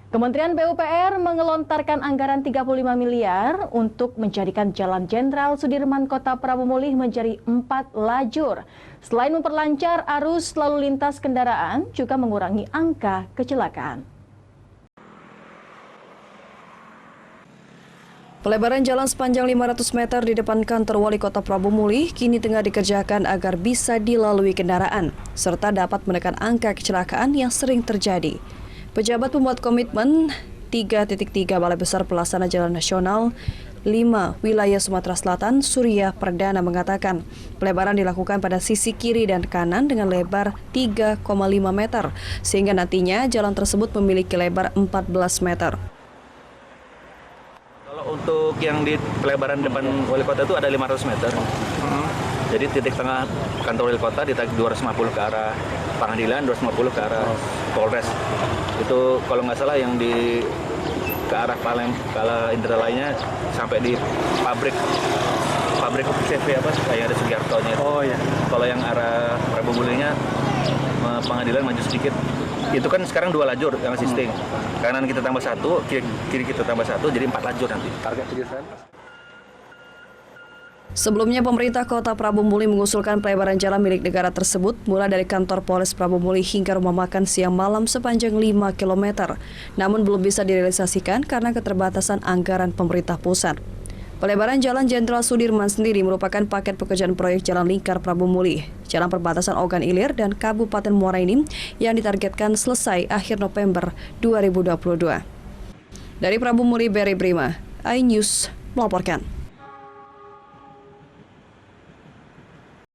Kementerian PUPR mengelontarkan anggaran 35 miliar untuk menjadikan Jalan Jenderal Sudirman Kota Prabu Mulih menjadi 4 lajur. Selain memperlancar arus lalu lintas kendaraan, juga mengurangi angka kecelakaan. Pelebaran jalan sepanjang 500 meter di depan kantor Wali Kota Prabu Mulih kini tengah dikerjakan agar bisa dilalui kendaraan, serta dapat menekan angka kecelakaan yang sering terjadi. Pejabat pembuat komitmen 3.3 Balai Besar Pelaksana Jalan Nasional 5 Wilayah Sumatera Selatan, Surya Perdana mengatakan pelebaran dilakukan pada sisi kiri dan kanan dengan lebar 3,5 meter, sehingga nantinya jalan tersebut memiliki lebar 14 meter. Kalau untuk yang di pelebaran depan Wali Kota itu ada 500 meter. Jadi titik tengah kantor Wali Kota ditarik 250 ke arah pengadilan, 250 ke arah Polres. Itu kalau nggak salah yang di ke arah Palem, kalau Indra lainnya sampai di pabrik CV apa kayak ada Sugiarto-nya. Oh iya. Kalau yang arah Prabu Mulihnya pengadilan maju sedikit. Itu kan sekarang 2 lajur yang existing. Kanan kita tambah 1, kiri kita tambah 1, jadi 4 lajur nanti. Target tujuan. Sebelumnya, pemerintah Kota Prabu Mulih mengusulkan pelebaran jalan milik negara tersebut mulai dari kantor Polres Prabu Mulih hingga rumah makan siang malam sepanjang 5 km. Namun belum bisa direalisasikan karena keterbatasan anggaran pemerintah pusat. Pelebaran Jalan Jenderal Sudirman sendiri merupakan paket pekerjaan proyek Jalan Lingkar Prabu Mulih, Jalan Perbatasan Ogan Ilir dan Kabupaten Muara Enim yang ditargetkan selesai akhir November 2022. Dari Prabu Mulih, Berry Brima, iNews melaporkan.